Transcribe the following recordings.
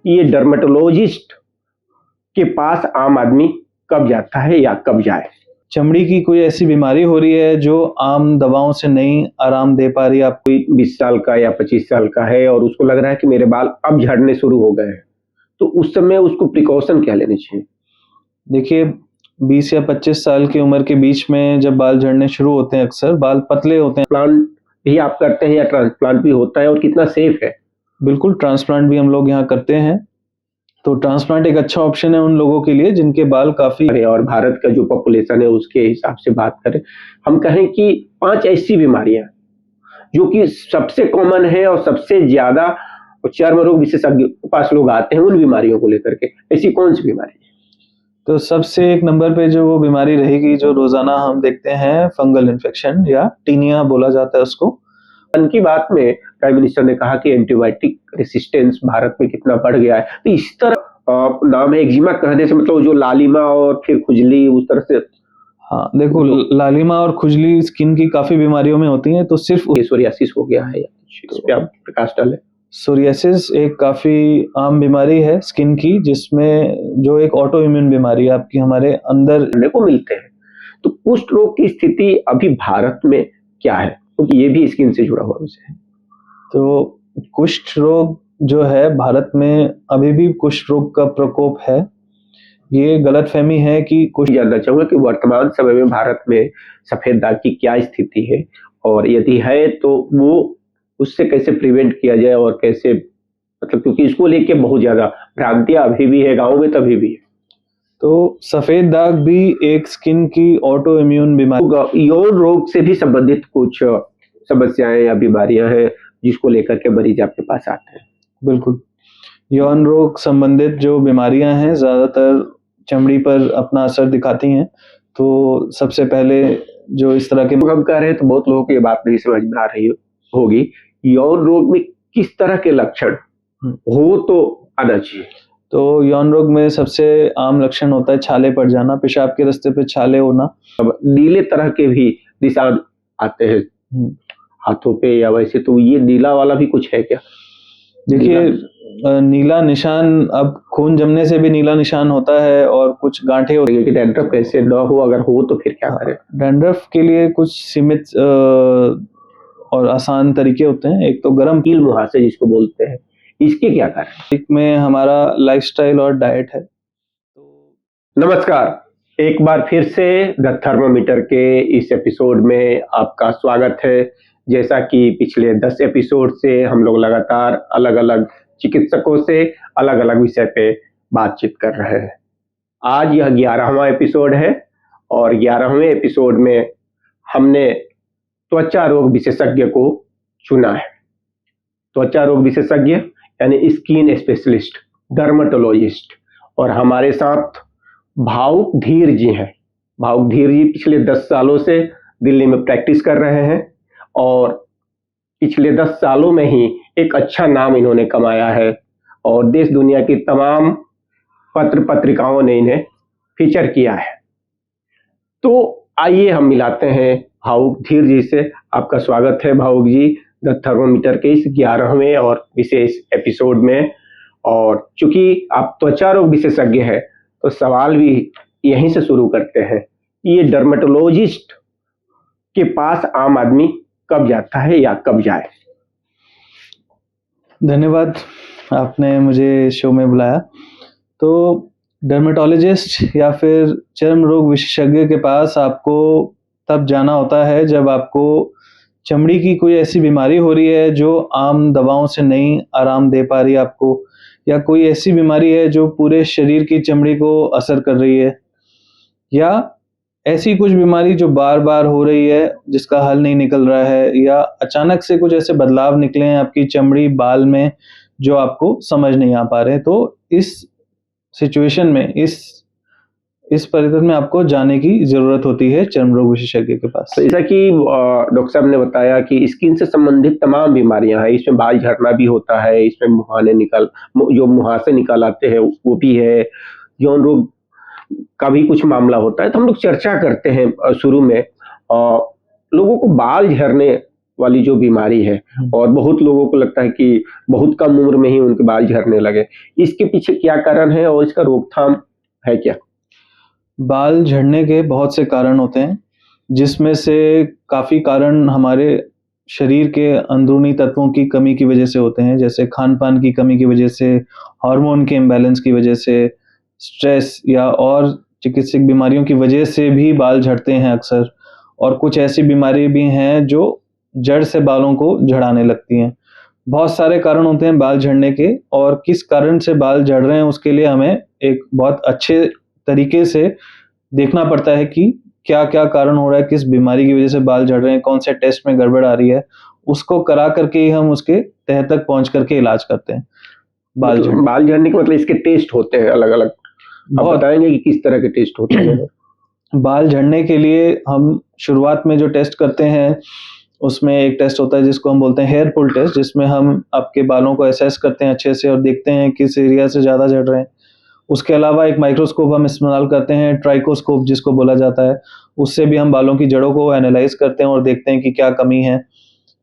ये डर्मेटोलॉजिस्ट के पास आम आदमी कब जाता है या कब जाए? चमड़ी की कोई ऐसी बीमारी हो रही है जो आम दवाओं से नहीं आराम दे पा रही है आपको? कोई 20 साल का या 25 साल का है और उसको लग रहा है कि मेरे बाल अब झड़ने शुरू हो गए हैं, तो उस समय उसको प्रिकॉशन क्या लेने चाहिए? देखिए, 20 या 25 साल की उम्र के बीच में जब बाल झड़ने शुरू होते हैं, अक्सर बाल पतले होते हैं। प्लांट भी आप करते हैं या ट्रांसप्लांट भी होता है और कितना सेफ है? बिल्कुल, ट्रांसप्लांट भी हम लोग यहाँ करते हैं। तो ट्रांसप्लांट एक अच्छा ऑप्शन है उन लोगों के लिए जिनके बाल काफ़ी और भारत का जो पॉपुलेशन है उसके हिसाब से बात करें, हम कहें कि 5 ऐसी बीमारियां जो कि सबसे कॉमन है और सबसे ज्यादा चर्म रोग विशेषज्ञ के पास लोग आते हैं उन बीमारियों को लेकर के, ऐसी कौन सी बीमारी है? तो सबसे एक नंबर पे जो वो बीमारी रहेगी जो रोज़ाना हम देखते हैं, फंगल इन्फेक्शन या टीनिया बोला जाता है उसको। मन की बात में प्राइम मिनिस्टर ने कहा कि एंटीबायोटिक रेसिस्टेंस भारत में कितना बढ़ गया है, तो इस तरह नाम है एक्जिमा कहने से मतलब जो लालिमा और फिर खुजली उस तरह से। हाँ, देखो, लालिमा और खुजली स्किन की काफ़ी बीमारियों में होती हैं, तो सिर्फ सोरियासिस हो गया है, इस पे आप प्रकाश डालें। सोरियासिस एक काफ़ी आम बीमारी है स्किन की, जिसमें जो एक ऑटो इम्यून बीमारी है आपकी हमारे अंदर देखने को मिलते हैं। तो कुष्ठ रोग की स्थिति अभी भारत में क्या है, क्योंकि तो ये भी स्किन से जुड़ा हुआ विषय है। तो कुष्ठ रोग जो है भारत में अभी भी कुष्ठ रोग का प्रकोप है। ये गलतफहमी है कि कुष्ठ जानना चाहूंगा कि वर्तमान समय में भारत में सफेद दाग की क्या स्थिति है और यदि है तो वो उससे कैसे प्रिवेंट किया जाए और कैसे, मतलब क्योंकि इसको लेके बहुत ज्यादा भ्रांतियां अभी भी है गांव में, तभी भी है। तो सफेद दाग भी एक स्किन की ऑटो इम्यून बीमारी, यौन रोग से भी संबंधित कुछ समस्याएं या बीमारियां हैं जिसको लेकर के मरीज आपके पास आते हैं? बिल्कुल, यौन रोग संबंधित जो बीमारियां हैं ज़्यादातर चमड़ी पर अपना असर दिखाती हैं। तो सबसे पहले जो इस तरह के हम कह रहे हैं तो बहुत लोगों को ये बात नहीं समझ में आ रही होगी, यौन रोग में किस तरह के लक्षण हो तो आना चाहिए? तो यौन रोग में सबसे आम लक्षण होता है छाले पड़ जाना, पेशाब के रास्ते पे छाले होना। अब नीले तरह के भी निशान आते हैं हाथों पे या वैसे, तो ये नीला वाला भी कुछ है क्या? देखिए, नीला निशान अब खून जमने से भी नीला निशान होता है और कुछ गांठें होती हैं। कि डैंड्रफ कैसे न हो, अगर हो तो फिर क्या करें? डैंड्रफ के लिए कुछ सीमित और आसान तरीके होते हैं। एक तो गर्म कील मुहासे जिसको बोलते हैं, इसके क्या कारण? एक में हमारा लाइफस्टाइल और डाइट है। नमस्कार, एक बार फिर से द थर्मामीटर के इस एपिसोड में आपका स्वागत है। जैसा कि पिछले 10 एपिसोड से हम लोग लगातार अलग अलग चिकित्सकों से अलग अलग विषय पे बातचीत कर रहे हैं। आज यह 11वां एपिसोड है और 11वें एपिसोड में हमने त्वचा रोग विशेषज्ञ को चुना है। त्वचा रोग विशेषज्ञ यानी स्किन स्पेशलिस्ट, डर्मेटोलॉजिस्ट। और हमारे साथ भावुक धीर जी हैं। भावुक धीर जी पिछले 10 सालों से दिल्ली में प्रैक्टिस कर रहे हैं और पिछले 10 सालों में ही एक अच्छा नाम इन्होंने कमाया है और देश दुनिया की तमाम पत्र पत्रिकाओं ने इन्हें फीचर किया है। तो आइए हम मिलाते हैं भावुक धीर जी से। आपका स्वागत है भावुक जी द थर्मामीटर के इस 11वें और विशेष एपिसोड में। और चूंकि आप त्वचा रोग विशेषज्ञ हैं तो सवाल भी यहीं से शुरू करते हैं, ये डर्मेटोलॉजिस्ट के पास आम आदमी कब जाता है या कब जाए? धन्यवाद, आपने मुझे शो में बुलाया। तो डर्मेटोलॉजिस्ट या फिर चर्म रोग विशेषज्ञ के पास आपको तब जाना होता है जब आपको चमड़ी की कोई ऐसी बीमारी हो रही है जो आम दवाओं से नहीं आराम दे पा रही है आपको, या कोई ऐसी बीमारी है जो पूरे शरीर की चमड़ी को असर कर रही है, या ऐसी कुछ बीमारी जो बार बार हो रही है जिसका हल नहीं निकल रहा है, या अचानक से कुछ ऐसे बदलाव निकले हैं आपकी चमड़ी बाल में जो आपको समझ नहीं आ पा रहे। तो इस सिचुएशन में, इस परिस्थिति में आपको जाने की जरूरत होती है चर्म रोग विशेषज्ञ के पास। तो जैसा कि डॉक्टर साहब ने बताया कि स्किन से संबंधित तमाम बीमारियां हैं, इसमें बाल झड़ना भी होता है, इसमें जो मुहासे निकल आते हैं वो भी है, यौन रोग का भी कुछ मामला होता है। तो हम लोग चर्चा करते हैं शुरू में लोगों को बाल झड़ने वाली जो बीमारी है, और बहुत लोगों को लगता है कि बहुत कम उम्र में ही उनके बाल झड़ने लगे, इसके पीछे क्या कारण है और इसका रोकथाम है क्या? बाल झड़ने के बहुत से कारण होते हैं, जिसमें से काफ़ी कारण हमारे शरीर के अंदरूनी तत्वों की कमी की वजह से होते हैं, जैसे खान-पान की कमी की वजह से, हार्मोन के इम्बैलेंस की वजह से, स्ट्रेस या और चिकित्सक बीमारियों की वजह से भी बाल झड़ते हैं अक्सर। और कुछ ऐसी बीमारी भी हैं जो जड़ से बालों को झड़ाने लगती हैं। बहुत सारे कारण होते हैं बाल झड़ने के, और किस कारण से बाल झड़ रहे हैं उसके लिए हमें एक बहुत अच्छे तरीके से देखना पड़ता है कि क्या-क्या कारण हो रहा है, किस बीमारी की वजह से बाल झड़ रहे हैं, कौन से टेस्ट में गड़बड़ आ रही है, उसको करा कर के ही हम उसके तह तक पहुँच कर के इलाज करते हैं, बाल मतलब झड़ने बाल झड़ने के मतलब इसके टेस्ट होते हैं अलग-अलग। आप बहुत बताएँगे कि किस तरह के टेस्ट होते हैं? बाल झड़ने के लिए हम शुरुआत में जो टेस्ट करते हैं, उसमें एक टेस्ट होता है जिसको हम बोलते हैं हेयर पुल टेस्ट, जिसमें हम आपके बालों को असेस करते हैं अच्छे से और देखते हैं किस एरिया से ज़्यादा झड़ रहे हैं। उसके अलावा एक माइक्रोस्कोप हम इस्तेमाल करते हैं, ट्राइकोस्कोप जिसको बोला जाता है। उससे भी हम बालों की जड़ों को एनालाइज़ करते हैं और देखते हैं कि क्या कमी है।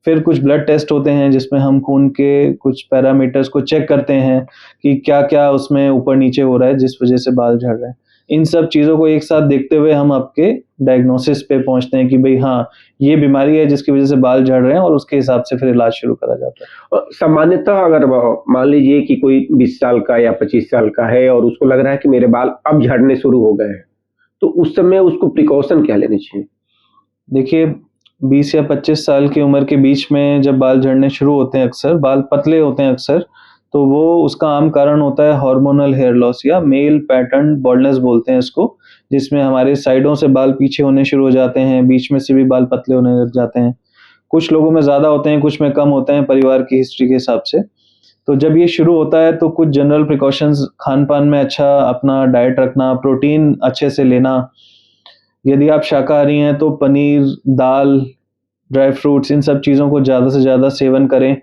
फिर कुछ ब्लड टेस्ट होते हैं जिसमें हम खून के कुछ पैरामीटर्स को चेक करते हैं कि क्या-क्या उसमें ऊपर-नीचे हो रहा है जिस वजह से बाल झड़ रहे हैं। इन सब चीज़ों को एक साथ देखते हुए हम आपके डायग्नोसिस पे पहुँचते हैं कि भई हाँ, ये बीमारी है जिसकी वजह से बाल झड़ रहे हैं, और उसके हिसाब से फिर इलाज शुरू करा जाता है। सामान्यतः अगर मान लीजिए कि कोई 20 साल का या 25 साल का है और उसको लग रहा है कि मेरे बाल अब झड़ने शुरू हो गए हैं, तो उस समय उसको प्रिकॉशन क्या लेने चाहिए? देखिए, 20 या 25 साल की उम्र के बीच में जब बाल झड़ने शुरू होते हैं अक्सर, बाल पतले होते हैं अक्सर, तो वो उसका आम कारण होता है हार्मोनल हेयर लॉस या मेल पैटर्न बाल्डनेस बोलते हैं इसको, जिसमें हमारे साइडों से बाल पीछे होने शुरू हो जाते हैं, बीच में से भी बाल पतले होने लग जाते हैं। कुछ लोगों में ज़्यादा होते हैं, कुछ में कम होते हैं परिवार की हिस्ट्री के हिसाब से। तो जब ये शुरू होता है तो कुछ जनरल प्रिकॉशंस, खान-पान में अच्छा अपना डाइट रखना, प्रोटीन अच्छे से लेना। यदि आप शाकाहारी हैं तो पनीर, दाल, ड्राई फ्रूट्स, इन सब चीज़ों को ज़्यादा से ज़्यादा सेवन करें।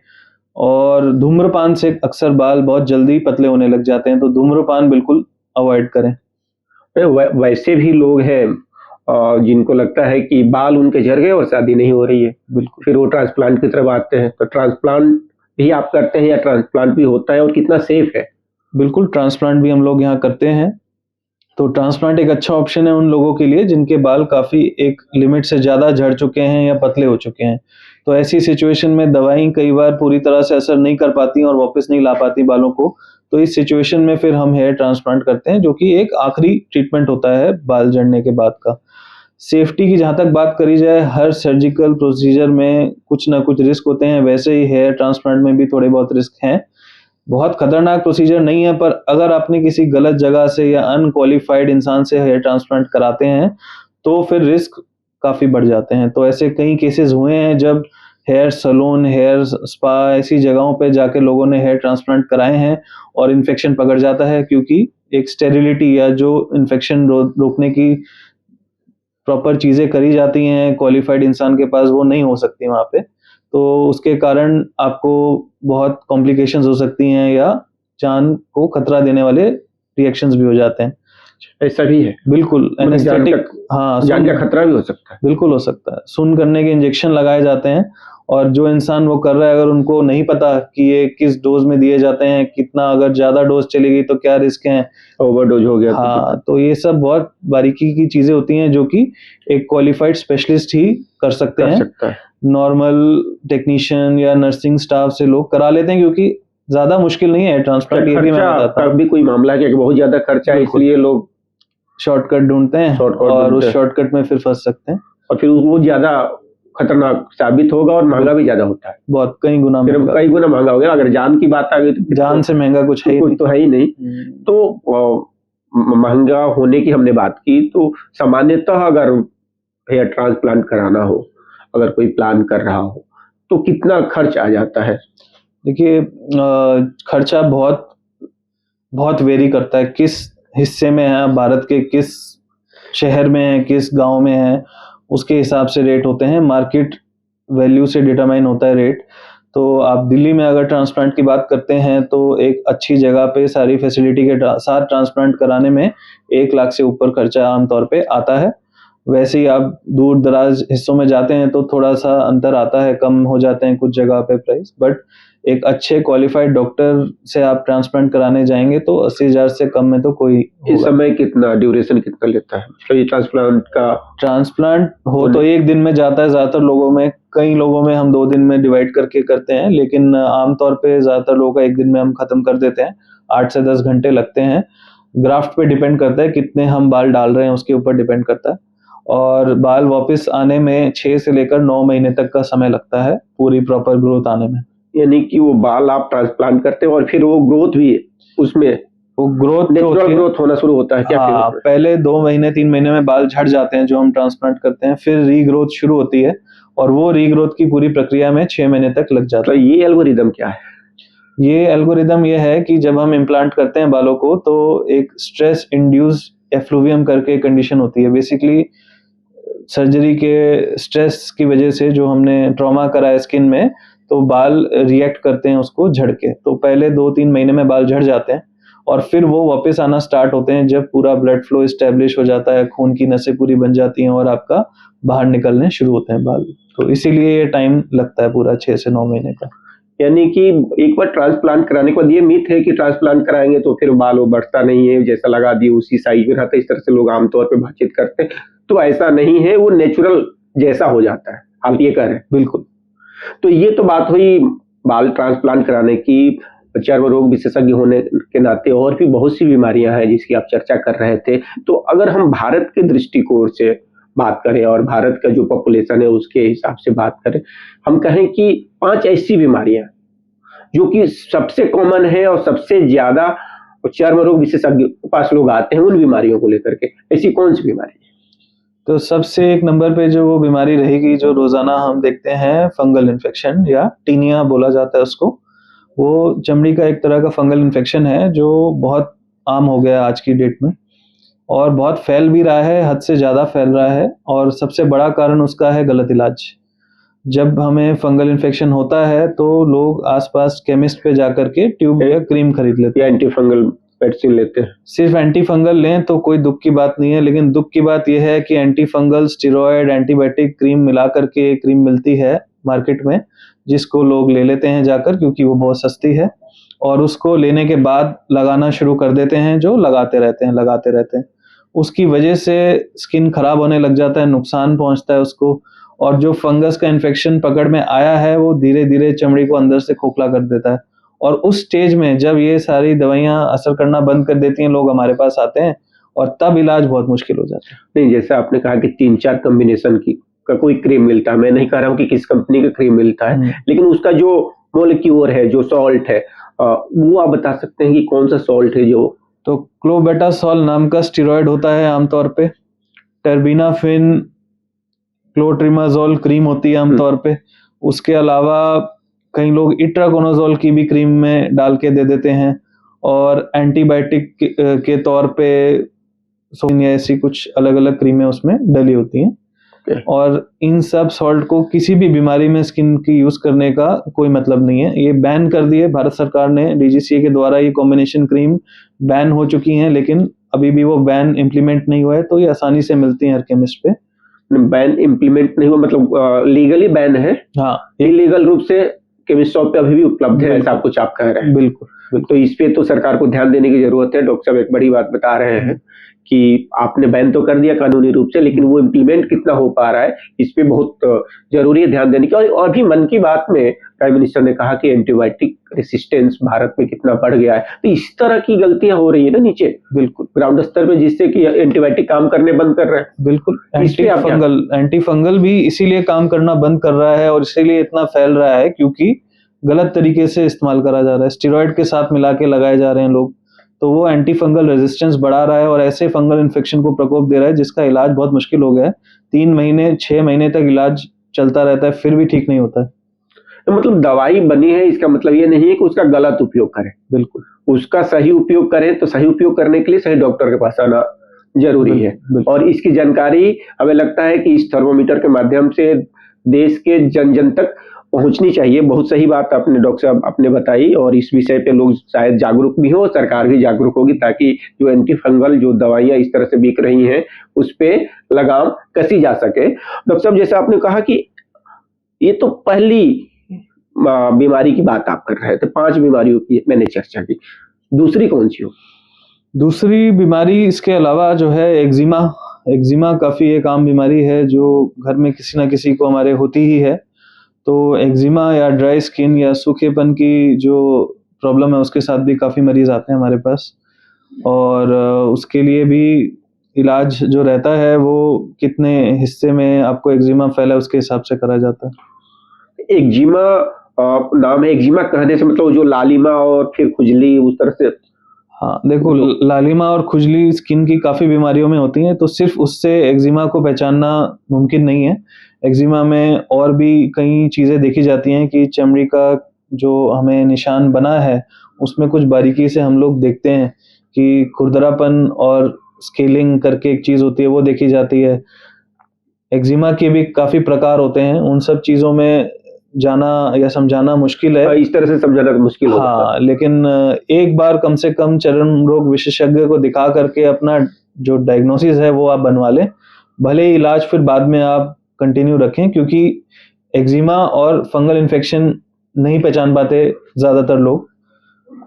और धूम्रपान से अक्सर बाल बहुत जल्दी पतले होने लग जाते हैं, तो धूम्रपान बिल्कुल अवॉइड करें। वैसे भी लोग हैं जिनको लगता है कि बाल उनके झड़ गए और शादी नहीं हो रही है, बिल्कुल। फिर वो ट्रांसप्लांट की तरफ आते हैं, तो ट्रांसप्लांट भी आप करते हैं या ट्रांसप्लांट भी होता है और कितना सेफ है? बिल्कुल, ट्रांसप्लांट भी हम लोग यहाँ करते हैं। तो ट्रांसप्लांट एक अच्छा ऑप्शन है उन लोगों के लिए जिनके बाल काफ़ी एक लिमिट से ज़्यादा झड़ चुके हैं या पतले हो चुके हैं। तो ऐसी सिचुएशन में दवाई कई बार पूरी तरह से असर नहीं कर पाती और वापस नहीं ला पाती बालों को। तो इस सिचुएशन में फिर हम हेयर ट्रांसप्लांट करते हैं, जो कि एक आखिरी ट्रीटमेंट होता है बाल झड़ने के बाद का। सेफ्टी की जहाँ तक बात करी जाए, हर सर्जिकल प्रोसीजर में कुछ ना कुछ रिस्क होते हैं, वैसे ही हेयर ट्रांसप्लांट में भी थोड़े बहुत रिस्क हैं। बहुत खतरनाक प्रोसीजर नहीं है, पर अगर आपने किसी गलत जगह से या अनक्वालिफाइड इंसान से हेयर ट्रांसप्लांट कराते हैं, तो फिर रिस्क काफ़ी बढ़ जाते हैं। तो ऐसे कई केसेज़ हुए हैं जब हेयर सैलून, हेयर स्पा ऐसी जगहों पे जाके लोगों ने हेयर ट्रांसप्लांट कराए हैं और इन्फेक्शन पकड़ जाता है, क्योंकि एक स्टेरिलिटी या जो इन्फेक्शन रोकने की प्रॉपर चीज़ें करी जाती हैं क्वालिफाइड इंसान के पास, वो नहीं हो सकती वहाँ पे। तो उसके कारण आपको बहुत कॉम्प्लिकेशंस हो सकती हैं या जान को खतरा देने वाले रिएक्शंस भी हो जाते हैं। ऐसा भी है? बिल्कुल, मतलब जान एनेस्थेटिक जान का खतरा भी हो सकता है? बिल्कुल हो सकता है। सुन्न करने के इंजेक्शन लगाए जाते हैं, और जो इंसान वो कर रहा है अगर उनको नहीं पता कि ये किस डोज़ में दिए जाते हैं, कितना अगर ज़्यादा डोज़ चली गई तो क्या रिस्क हैं। ओवरडोज हो गया हाँ, तो ये सब बहुत बारीकी की चीज़ें होती हैं जो कि एक क्वालिफाइड स्पेशलिस्ट ही कर सकते कर हैं। सकता है। नॉर्मल टेक्नीशियन या नर्सिंग स्टाफ से लोग करा लेते हैं, क्योंकि ज़्यादा मुश्किल नहीं है ट्रांसप्लांट, ये भी मैं खर्चा बताता का हूँ। भी कोई मामला है कि बहुत ज़्यादा खर्चा है बिल्कुल। इसलिए लोग शॉर्टकट ढूँढते हैं शॉर्टकट और ढूँढते उस हैं शॉर्टकट में फिर फँस सकते हैं। और फिर वो ज़्यादा खतरनाक साबित होगा और महँगा भी ज़्यादा होता है। बहुत कई गुना फिर महँगा। कई गुना महँगा हो गया, अगर जान की बात आ गई तो फिर जान से महँगा कुछ है ही कुछ नहीं। तो है ही नहीं। तो महँगा होने की हमने बात की, तो सामान्यतः अगर हेयर ट्रांसप्लांट कराना हो, अगर कोई प्लान कर रहा हो, तो कितना खर्च आ जाता है? देखिए, खर्चा बहुत बहुत वेरी करता है, किस हिस्से में हैं आप, भारत के किस शहर में हैं, किस गाँव में हैं, उसके हिसाब से रेट होते हैं। मार्केट वैल्यू से डिटरमाइन होता है रेट। तो आप दिल्ली में अगर ट्रांसप्लांट की बात करते हैं तो एक अच्छी जगह पे सारी फैसिलिटी के साथ ट्रांसप्लांट कराने में 1 लाख से ऊपर खर्चा आम तौर पे आता है। वैसे ही आप दूर दराज हिस्सों में जाते हैं तो थोड़ा सा अंतर आता है, कम हो जाते हैं कुछ जगह पे प्राइस, बट एक अच्छे क्वालिफाइड डॉक्टर से आप ट्रांसप्लांट कराने जाएंगे तो 80,000 से कम में तो कोई इस होगा। समय कितना ड्यूरेशन कितना लेता है, मतलब ये ट्रांसप्लांट का? ट्रांसप्लांट हो तो एक दिन में जाता है ज्यादातर लोगों में, कई लोगों में हम 2 दिन में डिवाइड करके करते हैं, लेकिन आमतौर पे ज्यादातर लोगों का एक दिन में हम खत्म कर देते हैं। 8 से 10 घंटे लगते हैं, ग्राफ्ट पे डिपेंड करता है, कितने हम बाल डाल रहे हैं उसके ऊपर डिपेंड करता है। और बाल वापस आने में 6 से लेकर 9 महीने तक का समय लगता है पूरी प्रॉपर ग्रोथ आने में। यानी कि वो बाल आप ट्रांसप्लांट करते हैं और फिर वो ग्रोथ भी उसमें वो ग्रोथ नेचुरल ग्रोथ होना शुरू होता है क्या? हाँ, पहले 2 महीने 3 महीने में बाल झड़ जाते हैं जो हम ट्रांसप्लांट करते हैं, फिर रीग्रोथ शुरू होती है और वो रीग्रोथ की पूरी प्रक्रिया में 6 महीने तक लग जाता तो है। ये एल्गोरिदम क्या है? ये एल्गोरिदम ये है कि जब हम इम्प्लांट करते हैं बालों को तो एक स्ट्रेस इंड्यूस्ड एफ्लूवियम करके कंडीशन होती है। बेसिकली सर्जरी के स्ट्रेस की वजह से जो हमने ट्रॉमा करा है स्किन में, तो बाल रिएक्ट करते हैं उसको झड़ के। तो पहले 2-3 महीने में बाल झड़ जाते हैं और फिर वो वापस आना स्टार्ट होते हैं जब पूरा ब्लड फ्लो एस्टेब्लिश हो जाता है, खून की नसें पूरी बन जाती हैं और आपका बाहर निकलने शुरू होते हैं बाल। तो इसीलिए ये टाइम लगता है पूरा 6 से 9 महीने का। यानी कि एक बार ट्रांसप्लांट कराने के बाद ये मिथ है कि ट्रांसप्लांट कराएंगे तो फिर बाल वो बढ़ता नहीं है, जैसा लगा दिए उसी साइज में रहता है, इस तरह से लोग आमतौर पर बातचीत करते हैं। तो ऐसा नहीं है, वो नेचुरल जैसा हो जाता है, आप ये कह रहे हैं? बिल्कुल। तो ये तो बात हुई बाल ट्रांसप्लांट कराने की। चर्म रोग विशेषज्ञ होने के नाते और भी बहुत सी बीमारियां हैं जिसकी आप चर्चा कर रहे थे। तो अगर हम भारत के दृष्टिकोण से बात करें और भारत का जो पॉपुलेशन है उसके हिसाब से बात करें, हम कहें कि 5 ऐसी बीमारियां जो कि सबसे कॉमन है और सबसे ज्यादा चर्म रोग विशेषज्ञ के पास लोग आते हैं उन बीमारियों को लेकर के, ऐसी कौन सी बीमारी है? तो सबसे एक नंबर पे जो वो बीमारी रहेगी जो रोजाना हम देखते हैं, फंगल इन्फेक्शन या टीनिया बोला जाता है उसको। वो चमड़ी का एक तरह का फंगल इन्फेक्शन है जो बहुत आम हो गया आज की डेट में और बहुत फैल भी रहा है, हद से ज़्यादा फैल रहा है और सबसे बड़ा कारण उसका है गलत इलाज। जब हमें फंगल इन्फेक्शन होता है तो लोग आसपास केमिस्ट पे जाकर के ट्यूब या क्रीम खरीद लेते हैं, या एंटी फंगल मेडिसिन लेते हैं। सिर्फ एंटी फंगल लें तो कोई दुख की बात नहीं है, लेकिन दुख की बात यह है कि anti fungal steroid antibiotic cream मिला करके क्रीम मिलती है मार्केट में, जिसको लोग ले लेते हैं जाकर क्योंकि वो बहुत सस्ती है और उसको लेने के बाद लगाना शुरू कर देते हैं, जो लगाते रहते हैं। उसकी वजह से स्किन खराब होने लग जाता है, नुकसान पहुंचता है उसको और जो फंगस का इन्फेक्शन पकड़ में आया है वो धीरे धीरे चमड़ी को अंदर से खोखला कर देता है और उस स्टेज में जब ये सारी दवाइयां असर करना बंद कर देती हैं, लोग हमारे पास आते हैं और तब इलाज बहुत मुश्किल हो जाता है। नहीं, जैसे आपने कहा कि 3-4 कॉम्बिनेशन की का कोई क्रीम मिलता है, मैं नहीं कह रहा हूँ कि किस कंपनी का क्रीम मिलता है, लेकिन उसका जो मोलिक्यूल है, जो सॉल्ट है, वो आप बता सकते हैं कि कौन सा सॉल्ट है? जो तो क्लोबेटासोल नाम का स्टेरॉयड होता है आमतौर पे, टर्बिनाफिन, क्लोट्रिमाजोल क्रीम होती है आमतौर पे, उसके अलावा कई लोग इट्राकोनाजोल की भी क्रीम में डाल के दे देते हैं और एंटीबायोटिक के तौर पे या ऐसी कुछ अलग अलग क्रीमें उसमें डली होती हैं। और इन सब सॉल्ट को किसी भी बीमारी में स्किन की यूज करने का कोई मतलब नहीं है, ये बैन कर दिए भारत सरकार ने, डीजीसीए के द्वारा ये कॉम्बिनेशन क्रीम बैन हो चुकी हैं, लेकिन अभी भी वो बैन इम्प्लीमेंट नहीं हुआ है, तो ये आसानी से मिलती हैं हर केमिस्ट पे। बैन इम्प्लीमेंट नहीं हुआ मतलब लीगली बैन है? हाँ, इलीगल रूप से केमिस्ट शॉप पे अभी भी उपलब्ध है, ऐसा कुछ आप कह रहे हैं? बिल्कुल। तो इस पे तो सरकार को ध्यान देने की जरूरत है। डॉक्टर साहब एक बड़ी बात बता रहे हैं कि आपने बैन तो कर दिया कानूनी रूप से, लेकिन वो इम्प्लीमेंट कितना हो पा रहा है इस पे बहुत जरूरी है ध्यान देने की। और भी मन की बात में प्राइम मिनिस्टर ने कहा कि एंटीबायोटिक रेसिस्टेंस भारत में कितना बढ़ गया है। तो इस तरह की गलतियां हो रही है ना नीचे, बिल्कुल ग्राउंड स्तर पे, जिससे कि एंटीबायोटिक काम करने बंद कर रहे हैं। बिल्कुल, एंटी फंगल भी इसीलिए काम करना बंद कर रहा है और इसीलिए इतना फैल रहा है क्योंकि गलत तरीके से इस्तेमाल करा जा रहा है, स्टेरॉयड के साथ मिला के लगाए जा रहे हैं लोग, तो वो एंटी फंगल रेजिस्टेंस बढ़ा रहा है और ऐसे फंगल इन्फेक्शन को प्रकोप दे रहा है जिसका इलाज बहुत मुश्किल हो गया है। 3 महीने 6 महीने तक इलाज चलता रहता है, फिर भी ठीक नहीं होता है। तो मतलब दवाई बनी है, इसका मतलब ये नहीं है कि उसका गलत उपयोग करें। बिल्कुल, उसका सही उपयोग करें, तो सही उपयोग करने के लिए सही डॉक्टर के पास आना जरूरी है। और इसकी जानकारी हमें लगता है कि इस थर्मोमीटर के माध्यम से देश के जन जन तक पहुंचनी चाहिए। बहुत सही बात आपने डॉक्टर साहब आपने बताई, और इस विषय पे लोग शायद जागरूक भी हो, सरकार भी जागरूक होगी, ताकि जो एंटी फंगल जो दवाइयां इस तरह से बिक रही हैं उस पे लगाम कसी जा सके। डॉक्टर साहब, जैसा आपने कहा कि ये तो पहली बीमारी की बात आप कर रहे थे, 5 बीमारियों की मैंने चर्चा की, दूसरी कौन सी हो? दूसरी बीमारी इसके अलावा जो है एक्जिमा। एक्जिमा काफ़ी एक आम बीमारी है जो घर में किसी ना किसी को हमारे होती ही है। तो एक्जिमा या ड्राई स्किन या सूखेपन की जो प्रॉब्लम है उसके साथ भी काफ़ी मरीज़ आते हैं हमारे पास, और उसके लिए भी इलाज जो रहता है वो कितने हिस्से में आपको एक्जिमा फैला है उसके हिसाब से करा जाता है। एक्जिमा नाम है, एक्जिमा कहने से मतलब जो लालिमा और फिर खुजली उस तरह से? हाँ, देखो लालिमा और खुजली स्किन की काफ़ी बीमारियों में होती हैं, तो सिर्फ़ उससे एक्जिमा को पहचानना मुमकिन नहीं है। एक्जिमा में और भी कई चीज़ें देखी जाती हैं कि चमड़ी का जो हमें निशान बना है, उसमें कुछ बारीकी से हम लोग देखते हैं कि खुरदरापन और स्केलिंग करके एक चीज़ होती है, वो देखी जाती है। एक्जिमा के भी काफ़ी प्रकार होते हैं, उन सब चीज़ों में जाना या समझाना मुश्किल है। इस तरह से समझाना तो मुश्किल होगा। हाँ, लेकिन एक बार कम से कम चर्म रोग विशेषज्ञ को दिखा करके अपना जो डायग्नोसिस है वो आप बनवा लें। भले ही इलाज फिर बाद में आप कंटिन्यू रखें, क्योंकि एक्जिमा और फंगल इन्फेक्शन नहीं पहचान पाते ज़्यादातर लोग,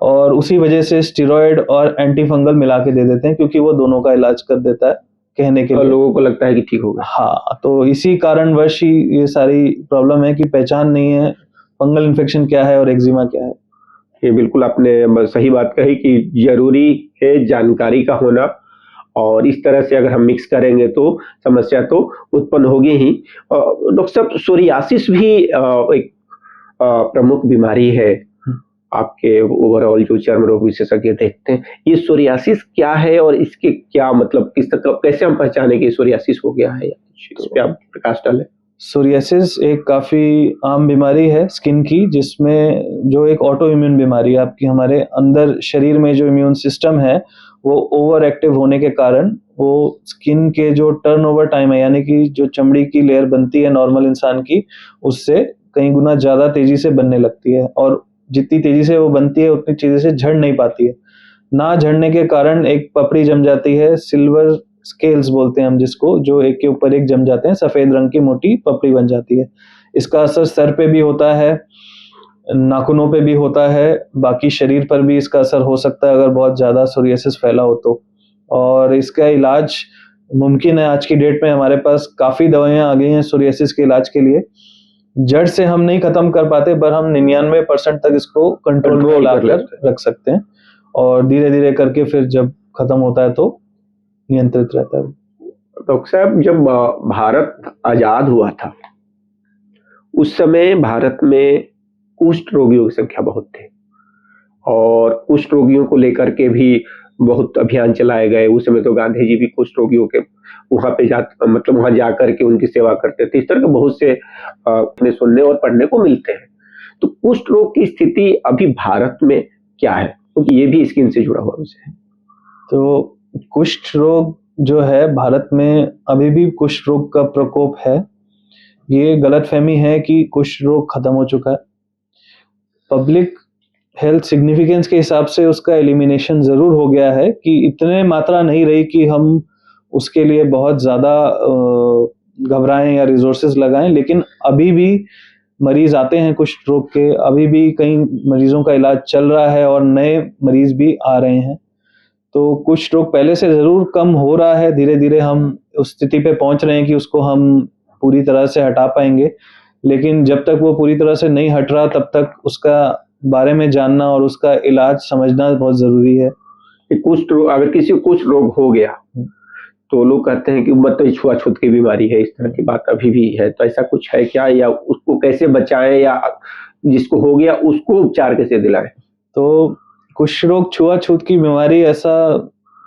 और उसी वजह से स्टेरॉइड और एंटी फंगल मिला के दे देते हैं, क्योंकि वो दोनों का इलाज कर देता है कहने के और लिए। लोगों को लगता है कि ठीक होगा। हाँ, तो इसी कारणवश ही ये सारी प्रॉब्लम है कि पहचान नहीं है फंगल इन्फेक्शन क्या है और एक्जिमा क्या है। ये बिल्कुल आपने सही बात कही कि जरूरी है जानकारी का होना, और इस तरह से अगर हम मिक्स करेंगे तो समस्या तो उत्पन्न होगी ही। डॉक्टर साहब, सोरियासिस भी एक प्रमुख बीमारी है आपके ओवरऑल जो चर्म रोग विशेषज्ञ देखते हैं। ये सोरियासिस क्या है और इसके क्या मतलब, कैसे हम पहचाने कि सोरियासिस हो गया है? इस पे आप प्रकाश डालें। सोरियासिस एक काफ़ी आम बीमारी है स्किन की, जिसमें जो एक ऑटो इम्यून बीमारी है, आपकी हमारे अंदर शरीर में जो इम्यून सिस्टम है वो ओवर एक्टिव होने के कारण वो स्किन के जो टर्नओवर टाइम है, यानी कि जो चमड़ी की लेयर बनती है नॉर्मल इंसान की, उससे कई गुना ज़्यादा तेज़ी से बनने लगती है, और जितनी तेज़ी से वो बनती है उतनी तेज़ी से झड़ नहीं पाती है। ना झड़ने के कारण एक पपड़ी जम जाती है, सिल्वर स्केल्स बोलते हैं हम जिसको, जो एक के ऊपर एक जम जाते हैं, सफ़ेद रंग की मोटी पपड़ी बन जाती है। इसका असर सर पे भी होता है, नाखूनों पे भी होता है, बाकी शरीर पर भी इसका असर हो सकता है अगर बहुत ज़्यादा सोरियासिस फैला हो तो। और इसका इलाज मुमकिन है, आज की डेट में हमारे पास काफ़ी दवाइयाँ आ गई हैं सोरियासिस के इलाज के लिए। जड़ से हम नहीं खत्म कर पाते, पर हम 99% तक इसको कंट्रोल में लाकर रख सकते हैं, और धीरे-धीरे करके फिर जब खत्म होता है तो नियंत्रित रहता है। डॉक्टर साहब, जब भारत आजाद हुआ था उस समय भारत में कुष्ठ रोगियों की संख्या बहुत थी, और कुष्ठ रोगियों को लेकर के भी बहुत अभियान चलाए गए। उस समय तो गांधी जी भी कुष्ठ रोगियों के वहां पे मतलब वहां जाकर के उनकी सेवा करते थे। इस तरह के बहुत से अपने सुनने और पढ़ने को मिलते हैं। तो कुष्ठ रोग की स्थिति अभी भारत में क्या है, क्योंकि ये भी स्किन से जुड़ा हुआ विषय है। तो कुष्ठ रोग जो है भारत में अभी भी कुष्ठ रोग का प्रकोप है। ये गलतफहमी है कि कुष्ठ रोग खत्म हो चुका है। पब्लिक हेल्थ सिग्निफिकेंस के हिसाब से उसका एलिमिनेशन ज़रूर हो गया है, कि इतने मात्रा नहीं रही कि हम उसके लिए बहुत ज़्यादा घबराएं या रिसोर्सेज लगाएं, लेकिन अभी भी मरीज आते हैं कुष्ठ रोग के, अभी भी कई मरीजों का इलाज चल रहा है और नए मरीज भी आ रहे हैं। तो कुष्ठ रोग पहले से ज़रूर कम हो रहा है, धीरे-धीरे हम उस स्थिति पे पहुंच रहे हैं कि उसको हम पूरी तरह से हटा पाएंगे, लेकिन जब तक वो पूरी तरह से नहीं हट रहा तब तक उसका बारे में जानना और उसका इलाज समझना बहुत ज़रूरी है। कि कुष्ठ रोग, अगर किसी को कुष्ठ रोग हो गया तो लोग कहते हैं कि मतलब छुआछूत की बीमारी है, इस तरह की बात अभी भी है, तो ऐसा कुछ है क्या, या उसको कैसे बचाएं, या जिसको हो गया उसको उपचार कैसे दिलाएं? तो कुष्ठ रोग छुआछूत की बीमारी ऐसा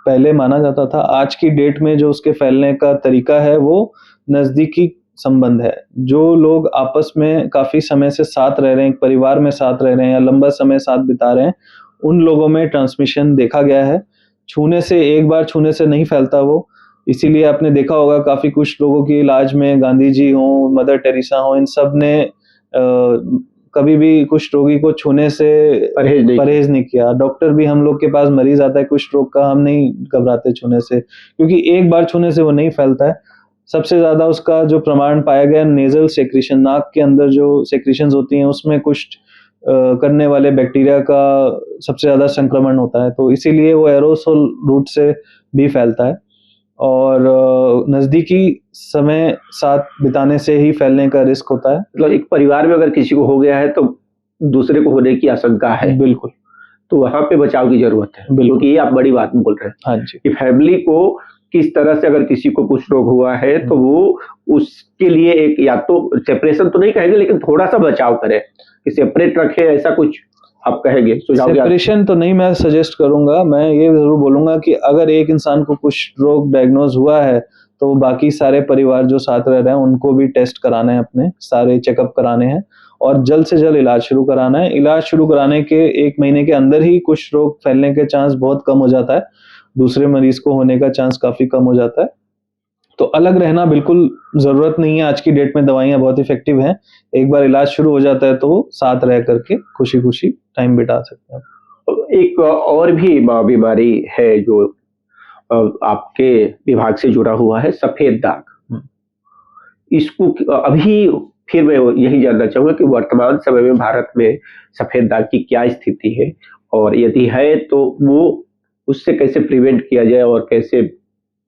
पहले माना जाता था। आज की डेट में जो उसके फैलने का तरीका है वो नज़दीकी संबंध है। जो लोग आपस में काफ़ी समय से साथ रह रहे हैं, एक परिवार में साथ रह रहे हैं या लंबा समय साथ बिता रहे हैं, उन लोगों में ट्रांसमिशन देखा गया है। छूने से, एक बार छूने से नहीं फैलता वो। इसीलिए आपने देखा होगा काफ़ी कुछ लोगों के इलाज में गांधी जी हों, मदर टेरेसा हों, इन सब ने कभी भी कुष्ठ रोगी को छूने से परहेज नहीं किया। डॉक्टर भी हम लोग के पास मरीज आता है कुष्ठ रोग का, हम नहीं घबराते छूने से, क्योंकि एक बार छूने से वो नहीं फैलता है। सबसे ज्यादा उसका जो प्रमाण पाया गया नेजल सेक्रीशन, नाक के अंदर जो सेक्रीशंस होती हैं उसमें कुष्ठ करने वाले बैक्टीरिया का सबसे ज्यादा संक्रमण होता है, तो इसीलिए वो एरोसोल रूट से भी फैलता है और नजदीकी समय साथ बिताने से ही फैलने का रिस्क होता है। मतलब एक परिवार में अगर किसी को हो गया है तो दूसरे को होने की आशंका है। बिल्कुल, तो वहां पे बचाव की जरूरत है, क्योंकि ये आप बड़ी बात बोल रहे हैं। हाँ जी, कि फैमिली को किस तरह से अगर किसी को कुछ रोग हुआ है तो वो उसके लिए एक या तो सेपरेशन तो नहीं कहेंगे, लेकिन थोड़ा सा बचाव करें कि सेपरेट रखें, ऐसा कुछ आप कहेंगे सुझाव? सेपरेशन तो नहीं मैं सजेस्ट करूंगा, मैं ये जरूर बोलूंगा कि अगर एक इंसान को कुछ रोग डायग्नोज हुआ है तो बाकी सारे परिवार जो साथ रह रहे हैं उनको भी टेस्ट कराने हैं, अपने सारे चेकअप कराने हैं और जल्द से जल्द इलाज शुरू कराना है। इलाज शुरू कराने के 1 महीने के अंदर ही कुछ रोग फैलने के चांस बहुत कम हो जाता है, दूसरे मरीज को होने का चांस काफी कम हो जाता है। तो अलग रहना बिल्कुल जरूरत नहीं है, आज की डेट में दवाइयां बहुत इफेक्टिव हैं, एक बार इलाज शुरू हो जाता है तो साथ रह करके खुशी खुशी टाइम बिता सकते हैं। एक और भी बीमारी है जो आपके विभाग से जुड़ा हुआ है, सफेद दाग। इसको अभी फिर मैं यही जानना चाहूंगा कि वर्तमान समय में भारत में सफेद दाग की क्या स्थिति है, और यदि है तो वो उससे कैसे प्रिवेंट किया जाए और कैसे,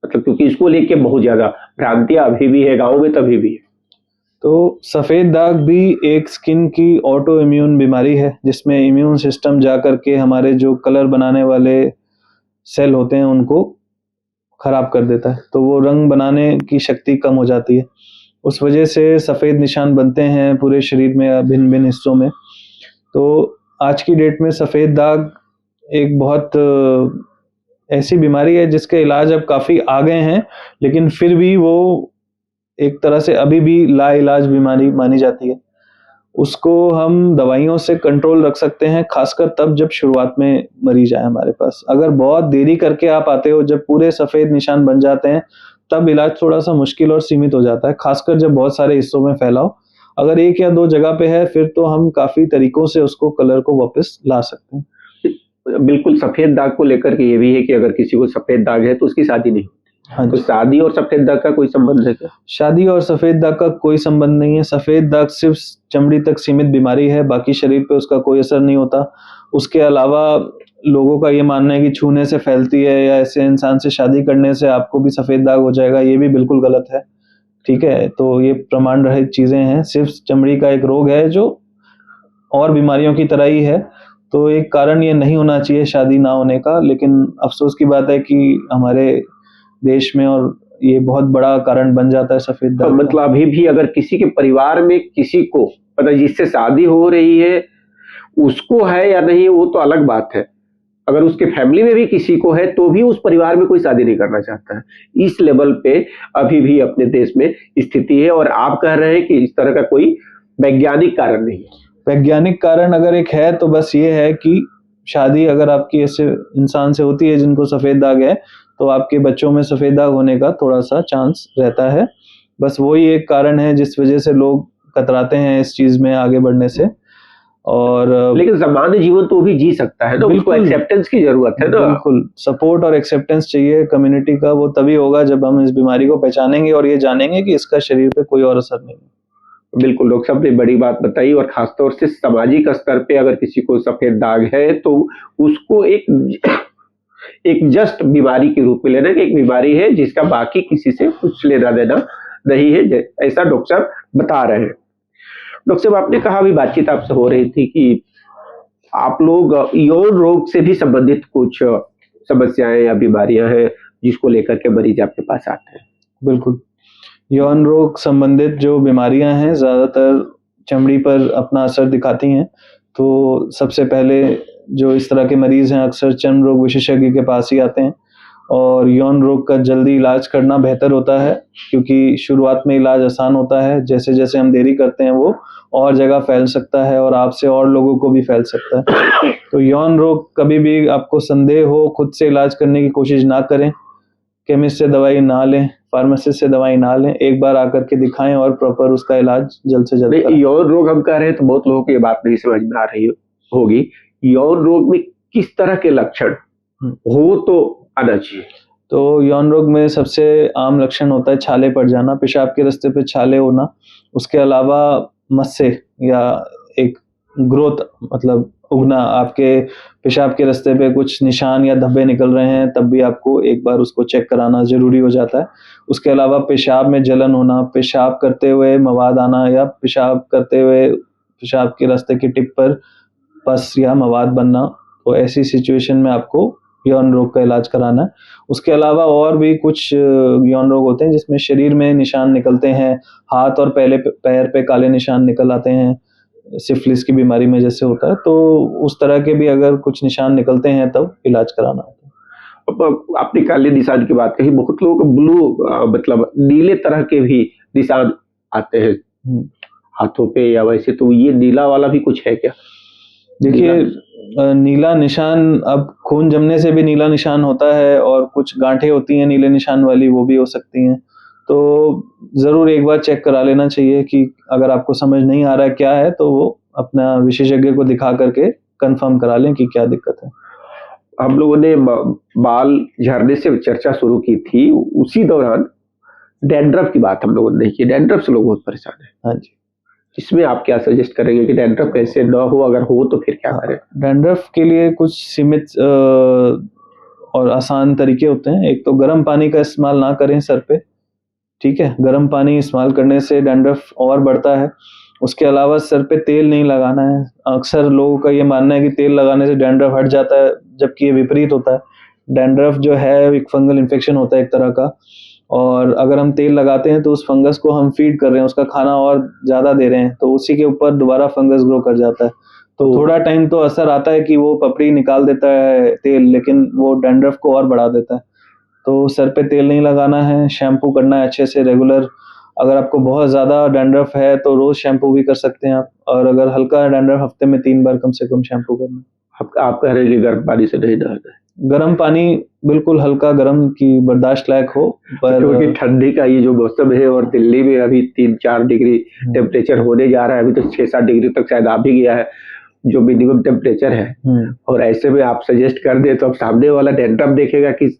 मतलब क्योंकि इसको लेके बहुत ज्यादा भ्रांतियां अभी भी है गांव में, तभी भी है। तो सफेद दाग भी एक स्किन की ऑटो इम्यून बीमारी है, जिसमें इम्यून सिस्टम जा करके हमारे जो कलर बनाने वाले सेल होते हैं उनको खराब कर देता है, तो वो रंग बनाने की शक्ति कम हो जाती है। उस वजह से सफेद निशान बनते हैं पूरे शरीर में भिन्न भिन्न हिस्सों में। तो आज की डेट में सफेद दाग एक बहुत ऐसी बीमारी है जिसके इलाज अब काफी आ गए हैं, लेकिन फिर भी वो एक तरह से अभी भी लाइलाज बीमारी मानी जाती है। उसको हम दवाइयों से कंट्रोल रख सकते हैं, खासकर तब जब शुरुआत में मरीज आए हमारे पास। अगर बहुत देरी करके आप आते हो, जब पूरे सफेद निशान बन जाते हैं, तब इलाज थोड़ा सा मुश्किल और सीमित हो जाता है, खासकर जब बहुत सारे हिस्सों में फैला हो। अगर 1 या 2 जगह पे है फिर तो हम काफी तरीकों से उसको कलर को वापस ला सकते हैं। बिल्कुल, सफेद दाग को लेकर के ये भी है कि अगर किसी को सफेद दाग है तो उसकी शादी नहीं होती। हाँ तो जी। शादी और सफेद दाग का कोई संबंध है क्या? शादी और सफेद दाग का कोई संबंध नहीं है। सफेद दाग सिर्फ चमड़ी तक सीमित बीमारी है, बाकी शरीर पे उसका कोई असर नहीं होता। उसके अलावा लोगों का ये मानना है कि छूने से फैलती है या ऐसे इंसान से शादी करने से आपको भी सफेद दाग हो जाएगा, ये भी बिल्कुल गलत है। ठीक है, तो ये प्रमाण रहित चीजें हैं। सिर्फ चमड़ी का एक रोग है जो और बीमारियों की तरह ही है, तो एक कारण ये नहीं होना चाहिए शादी ना होने का। लेकिन अफसोस की बात है कि हमारे देश में और ये बहुत बड़ा कारण बन जाता है सफेद दाग का। मतलब अभी भी अगर किसी के परिवार में किसी को पता जिससे शादी हो रही है, उसको है या नहीं वो तो अलग बात है, अगर उसके फैमिली में भी किसी को है तो भी उस परिवार में कोई शादी नहीं करना चाहता है। इस लेवल पे अभी भी अपने देश में स्थिति है, और आप कह रहे हैं कि इस तरह का कोई वैज्ञानिक कारण नहीं है। वैज्ञानिक कारण अगर एक है तो बस ये है कि शादी अगर आपकी ऐसे इंसान से होती है जिनको सफेद दाग है, तो आपके बच्चों में सफेद दाग होने का थोड़ा सा चांस रहता है। बस वही एक कारण है जिस वजह से लोग कतराते हैं इस चीज में आगे बढ़ने से। और लेकिन सामान्य जीवन तो भी जी सकता है ना, उसको एक्सेप्टेंस की जरूरत है ना। बिल्कुल, सपोर्ट और एक्सेप्टेंस चाहिए कम्युनिटी का, वो तभी होगा जब हम इस बीमारी को पहचानेंगे और ये जानेंगे कि इसका शरीर पे कोई और असर नहीं है। बिल्कुल, डॉक्टर साहब ने बड़ी बात बताई, और खासतौर से सामाजिक स्तर पे अगर किसी को सफेद दाग है तो उसको एक जस्ट बीमारी के रूप में लेना, कि एक बीमारी है जिसका बाकी किसी से कुछ लेना देना नहीं है, ऐसा डॉक्टर साहब बता रहे हैं। डॉक्टर साहब, आपने कहा, अभी बातचीत आपसे हो रही थी कि आप लोग यौन रोग से भी संबंधित कुछ समस्याएं या बीमारियां हैं जिसको लेकर के मरीज आपके पास आते हैं। बिल्कुल, यौन रोग संबंधित जो बीमारियां हैं ज्यादातर चमड़ी पर अपना असर दिखाती हैं। तो सबसे पहले जो इस तरह के मरीज हैं अक्सर चर्म रोग विशेषज्ञ के पास ही आते हैं, और यौन रोग का जल्दी इलाज करना बेहतर होता है, क्योंकि शुरुआत में इलाज आसान होता है, जैसे जैसे हम देरी करते हैं वो और जगह फैल सकता है और आपसे और लोगों को भी फैल सकता है। तो यौन रोग कभी भी आपको संदेह हो, खुद से इलाज करने की कोशिश ना करें, केमिस्ट से दवाई ना लें, फार्मासिस्ट से दवाई ना लें, एक बार आकर के दिखाएं और प्रॉपर उसका इलाज जल्द से जल्द नहीं, कराएं। यौन रोग हम कह रहे हैं तो बहुत लोगों को ये बात नहीं समझ में आ रही होगी। यौन रोग में किस तरह के लक्षण हो तो आना चाहिए? तो यौन रोग में सबसे आम लक्षण होता है छाले पड़ जाना, पेशाब के रास्ते पे छाले होना। उसके अलावा मस्से या एक ग्रोथ मतलब उगना, आपके पेशाब के रास्ते पे कुछ निशान या धब्बे निकल रहे हैं, तब भी आपको एक बार उसको चेक कराना ज़रूरी हो जाता है। उसके अलावा पेशाब में जलन होना, पेशाब करते हुए मवाद आना या पेशाब करते हुए पेशाब के रास्ते की टिप पर पस या मवाद बनना, तो ऐसी सिचुएशन में आपको यौन रोग का इलाज कराना है। उसके अलावा और भी कुछ यौन रोग होते हैं जिसमें शरीर में निशान निकलते हैं, हाथ और पैर पे काले निशान निकल आते हैं, सिफिलिस की बीमारी में जैसे होता है, तो उस तरह के भी अगर कुछ निशान निकलते हैं तब इलाज कराना होता है। अब आपने काले निशान की बात कही, बहुत लोगों को ब्लू मतलब नीले तरह के भी निशान आते हैं हाथों पे या वैसे, तो ये नीला वाला भी कुछ है क्या? देखिए नीला निशान, अब खून जमने से भी नीला निशान होता है और कुछ गांठें होती हैं नीले निशान वाली, वो भी हो सकती हैं। तो ज़रूर एक बार चेक करा लेना चाहिए कि अगर आपको समझ नहीं आ रहा है क्या है, तो वो अपना विशेषज्ञ को दिखा करके कंफर्म करा लें कि क्या दिक्कत है। हम लोगों ने बाल झड़ने से चर्चा शुरू की थी, उसी दौरान डैंड्रफ की बात हम लोगों ने नहीं की। डैंड्रफ से लोग बहुत परेशान हैं। हाँ जी। इसमें आप क्या सजेस्ट करेंगे कि डैंड्रफ कैसे ना हो, अगर हो तो फिर क्या करें? डैंड्रफ के लिए कुछ सीमित और आसान तरीके होते हैं। एक तो गर्म पानी का इस्तेमाल ना करें सर पे, ठीक है? गर्म पानी इस्तेमाल करने से डैंड्रफ और बढ़ता है। उसके अलावा सर पे तेल नहीं लगाना है। अक्सर लोगों का ये मानना है कि तेल लगाने से डैंड्रफ हट जाता है, जबकि ये विपरीत होता है। डैंड्रफ जो है एक फंगल इन्फेक्शन होता है एक तरह का, और अगर हम तेल लगाते हैं तो उस फंगस को हम फीड कर रहे हैं, उसका खाना और ज़्यादा दे रहे हैं, तो उसी के ऊपर दोबारा फंगस ग्रो कर जाता है। तो थोड़ा टाइम तो असर आता है कि वो पपड़ी निकाल देता है तेल, लेकिन वो डैंड्रफ को और बढ़ा देता है। तो सर पे तेल नहीं लगाना है, शैम्पू करना है अच्छे से रेगुलर। अगर आपको बहुत ज़्यादा डैंड्रफ है तो रोज़ शैम्पू भी कर सकते हैं आप, और अगर हल्का डैंड्रफ हफ्ते में 3 बार कम से कम शैम्पू करना है। आप कह रहे हैं कि गर्म पानी से नहीं नहाना है? गर्म पानी बिल्कुल हल्का गर्म कि बर्दाश्त लायक हो, पर क्योंकि ठंडी का ये जो मौसम है और दिल्ली में अभी 3-4 डिग्री टेम्परेचर होने जा रहा है, अभी तो 6-7 डिग्री तक शायद आ भी गया है जो मिनिमम टेम्परेचर है। और ऐसे में आप सजेस्ट कर दे तो अब सामने वाला डैंड्रफ देखेगा कि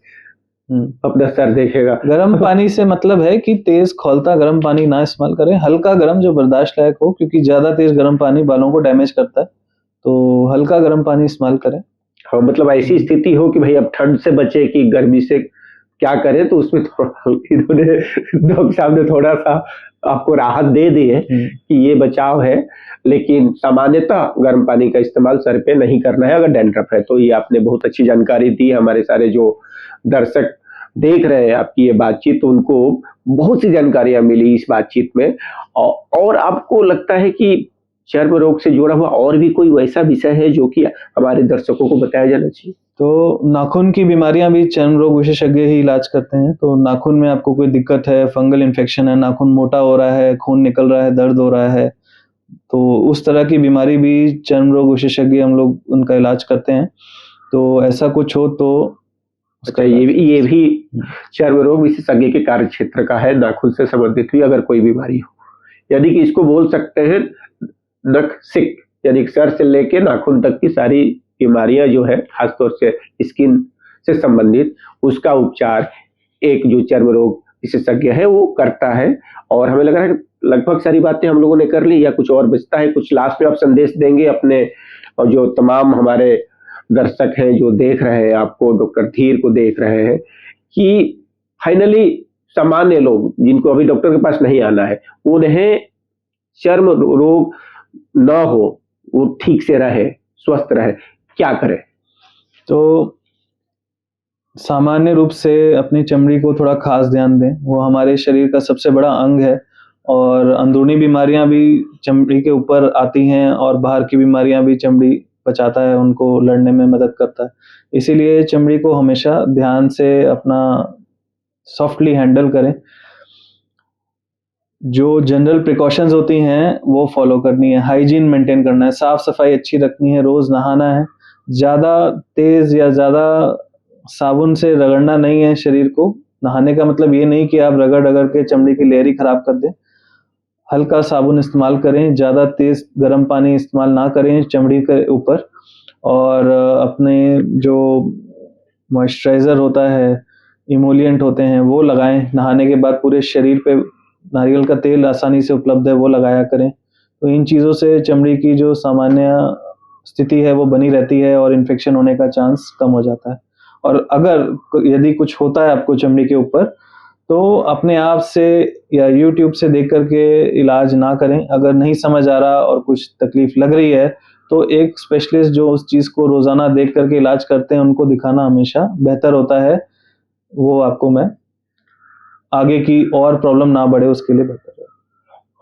अपना सर देखेगा। गर्म पानी से मतलब है कि तेज खौलता गर्म पानी ना इस्तेमाल करें, हल्का गर्म जो बर्दाश्त लायक हो, क्योंकि ज्यादा तेज गर्म पानी बालों को डैमेज करता है। तो हल्का गर्म पानी इस्तेमाल करें। हाँ, मतलब ऐसी स्थिति हो कि भाई अब ठंड से बचे कि गर्मी से क्या करें, तो उसमें इन्होंने डॉक्टर साहब ने थोड़ा सा आपको राहत दे दी है कि ये बचाव है, लेकिन सामान्यतः गर्म पानी का इस्तेमाल सर पे नहीं करना है अगर डैंड्रफ है। तो ये आपने बहुत अच्छी जानकारी दी। हमारे सारे जो दर्शक देख रहे हैं आपकी ये बातचीत, तो उनको बहुत सी जानकारियां मिली इस बातचीत में। और आपको लगता है कि चर्म रोग से जुड़ा हुआ और भी कोई वैसा विषय है जो कि हमारे दर्शकों को बताया जाना चाहिए? तो नाखून की बीमारियां भी चर्म रोग विशेषज्ञ ही इलाज करते हैं। तो नाखून में आपको कोई दिक्कत है, फंगल इन्फेक्शन है, नाखून मोटा हो रहा है, खून निकल रहा है, दर्द हो रहा है, तो उस तरह की बीमारी भी चर्म रोग विशेषज्ञ हम लोग उनका इलाज करते हैं। तो ऐसा कुछ हो तो अच्छा, ये भी चर्म रोग विशेषज्ञ के कार्य क्षेत्र का है, नाखून से संबंधित भी अगर कोई बीमारी हो, यानी कि इसको बोल सकते हैं नख सिक, यानी सर से लेके नाखून तक की सारी बीमारियां जो है खासतौर से स्किन से संबंधित, उसका उपचार एक जो चर्म रोग विशेषज्ञ है वो करता है। और हमें लग रहा है कि लगभग सारी बातें हम लोगों ने कर ली, या कुछ और बचता है? कुछ लास्ट में आप संदेश देंगे अपने, और जो तमाम हमारे दर्शक हैं जो देख रहे हैं आपको, डॉक्टर धीर को देख रहे हैं, कि फाइनली सामान्य लोग जिनको अभी डॉक्टर के पास नहीं आना है, उन्हें चर्म रोग ना हो, वो ठीक से रहे, स्वस्थ रहे, क्या करें? तो सामान्य रूप से अपनी चमड़ी को थोड़ा खास ध्यान दें। वो हमारे शरीर का सबसे बड़ा अंग है, और अंदरूनी बीमारियां भी चमड़ी के ऊपर आती हैं, और बाहर की बीमारियां भी चमड़ी बचाता है, उनको लड़ने में मदद करता है। इसीलिए चमड़ी को हमेशा ध्यान से अपना सॉफ्टली हैंडल करें। जो जनरल प्रिकॉशंस होती हैं वो फॉलो करनी है, हाइजीन मेंटेन करना है, साफ सफाई अच्छी रखनी है, रोज नहाना है, ज़्यादा तेज या ज़्यादा साबुन से रगड़ना नहीं है शरीर को, नहाने का मतलब ये नहीं कि आप रगड़ रगड़ के चमड़ी की लेयर ही खराब कर दें। हल्का साबुन इस्तेमाल करें, ज़्यादा तेज़ गर्म पानी इस्तेमाल ना करें चमड़ी के ऊपर, और अपने जो मॉइस्चराइज़र होता है, इमोलिएंट होते हैं, वो लगाएँ। नहाने के बाद पूरे शरीर पे नारियल का तेल आसानी से उपलब्ध है, वो लगाया करें। तो इन चीज़ों से चमड़ी की जो सामान्य स्थिति है वो बनी रहती है और इन्फेक्शन होने का चांस कम हो जाता है। और अगर यदि कुछ होता है आपको चमड़ी के ऊपर, तो अपने आप से या यूट्यूब से देख कर के इलाज ना करें। अगर नहीं समझ आ रहा और कुछ तकलीफ लग रही है, तो एक स्पेशलिस्ट जो उस चीज़ को रोज़ाना देख कर के इलाज करते हैं, उनको दिखाना हमेशा बेहतर होता है। वो आपको मैं आगे की और प्रॉब्लम ना बढ़े उसके लिए बेहतर है।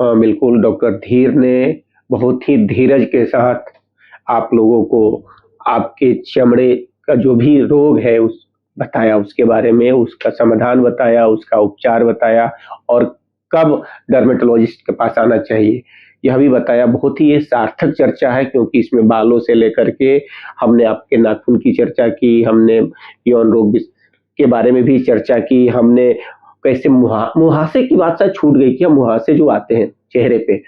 हाँ, बिल्कुल डॉक्टर धीर ने बहुत ही धीरज के साथ आप लोगों को आपके चमड़े का जो भी रोग है उस बताया, उसके बारे में उसका समाधान बताया, उसका उपचार बताया और कब डर्मेटोलॉजिस्ट के पास आना चाहिए, यह भी बताया। बहुत ही ये सार्थक चर्चा है क्योंकि इसमें बालों से लेकर के हमने आपके नाखून की चर्चा की, हमने यौन रोग के बारे में भी चर्चा की, हमने कैसे मुहासे की बात शायद छूट गई कि हम मुहासे जो आते हैं चेहरे पे,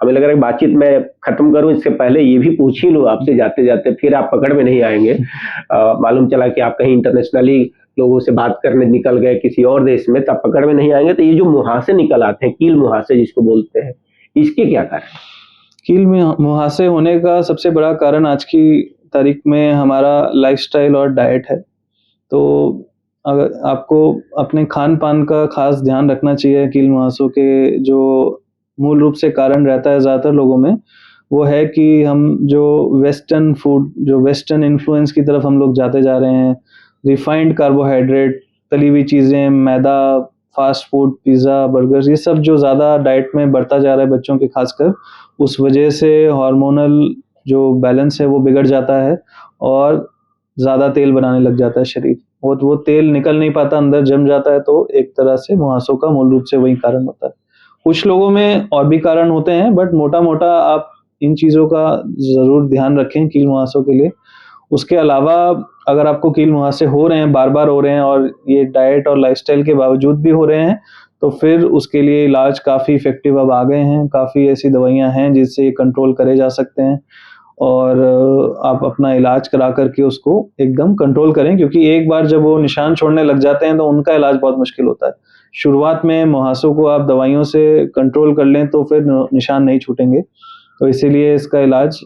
हमें लग रहा है कि बातचीत मैं खत्म करूं इससे पहले ये भी पूछ ही लूं आपसे जाते जाते, फिर आप पकड़ में नहीं आएंगे। मालूम चला कि आप कहीं इंटरनेशनली लोगों से बात करने निकल गए किसी और देश में, तब पकड़ में नहीं आएंगे। तो ये जो मुहासे निकल आते हैं, कील मुहासे जिसको बोलते हैं, इसके क्या कारण? कील में मुहासे होने का सबसे बड़ा कारण आज की तारीख में हमारा लाइफस्टाइल और डाइट है। तो अगर आपको अपने खान-पान का खास ध्यान रखना चाहिए। कील मुहासों के जो मूल रूप से कारण रहता है ज़्यादातर लोगों में, वो है कि हम जो वेस्टर्न फूड, जो वेस्टर्न इन्फ्लुएंस की तरफ हम लोग जाते जा रहे हैं। रिफाइंड कार्बोहाइड्रेट, तली हुई चीज़ें, मैदा, फास्ट फूड, पिज़्ज़ा, बर्गर्स, ये सब जो ज़्यादा डाइट में बढ़ता जा रहा है बच्चों के खासकर, उस वजह से हार्मोनल जो बैलेंस है वो बिगड़ जाता है और ज़्यादा तेल बनाने लग जाता है शरीर। वो तेल निकल नहीं पाता, अंदर जम जाता है, तो एक तरह से मुहासों का मूल रूप से वही कारण होता है। कुछ लोगों में और भी कारण होते हैं, बट मोटा-मोटा आप इन चीज़ों का ज़रूर ध्यान रखें कील मुहासों के लिए। उसके अलावा अगर आपको कील मुहासे हो रहे हैं, बार-बार हो रहे हैं और ये डाइट और लाइफ़स्टाइल के बावजूद भी हो रहे हैं, तो फिर उसके लिए इलाज काफ़ी इफ़ेक्टिव अब आ गए हैं। काफ़ी ऐसी दवाइयाँ हैं जिससे ये कंट्रोल करे जा सकते हैं और आप अपना इलाज करा कर के उसको एकदम कंट्रोल करें, क्योंकि एक बार जब वो निशान छोड़ने लग जाते हैं, तो उनका इलाज बहुत मुश्किल होता है। शुरुआत में मुहासों को आप दवाइयों से कंट्रोल कर लें, तो फिर निशान नहीं छूटेंगे। तो इसीलिए इसका इलाज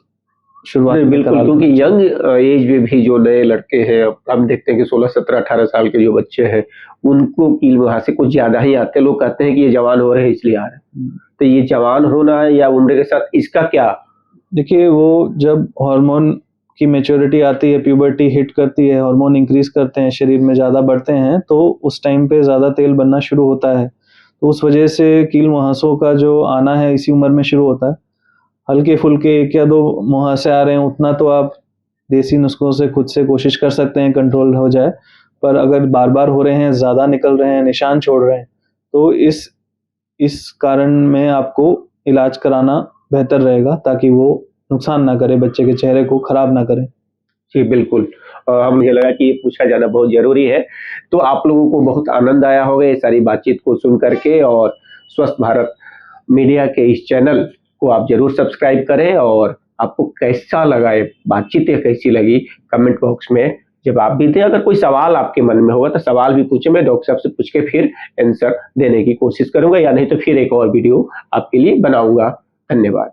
शुरुआत नहीं, में बिल्कुल, करा क्योंकि लेना चाहिए। यंग एज में भी जो नए लड़के हैं, अब हम देखते हैं कि 16, 17, 18 साल के जो बच्चे हैं, उनको कील मुहासे कुछ ज़्यादा ही आते हैं। लोग कहते हैं कि ये जवान हो रहे हैं इसलिए आ रहे हैं। तो ये जवान होना है या उम्र के साथ इसका क्या? देखिए, वो जब हार्मोन की मैच्योरिटी आती है, प्यूबर्टी हिट करती है, हार्मोन इंक्रीज़ करते हैं, शरीर में ज़्यादा बढ़ते हैं, तो उस टाइम पे ज़्यादा तेल बनना शुरू होता है। तो उस वजह से कील मुहासों का जो आना है इसी उम्र में शुरू होता है। हल्के-फुल्के 1 या 2 मुहासे आ रहे हैं, उतना तो आप देसी नुस्ख़ों से खुद से कोशिश कर सकते हैं कंट्रोल हो जाए। पर अगर बार-बार हो रहे हैं, ज़्यादा निकल रहे हैं, निशान छोड़ रहे हैं, तो इस कारण में आपको इलाज कराना बेहतर रहेगा, ताकि वो नुकसान ना करे, बच्चे के चेहरे को खराब ना करे। जी, बिल्कुल। मुझे लगा कि ये पूछा जाना बहुत ज़रूरी है। तो आप लोगों को बहुत आनंद आया होगा ये सारी बातचीत को सुन कर के, और स्वस्थ भारत मीडिया के इस चैनल को आप ज़रूर सब्सक्राइब करें, और आपको कैसा लगा ये बातचीतें कैसी लगी, कमेंट बॉक्स में जवाब भी दें। अगर कोई सवाल आपके मन में होगा तो सवाल भी पूछें, मैं डॉक्टर साहब से पूछ के फिर आंसर देने की कोशिश करूँगा, या नहीं तो फिर एक और वीडियो आपके लिए बनाऊँगा। धन्यवाद।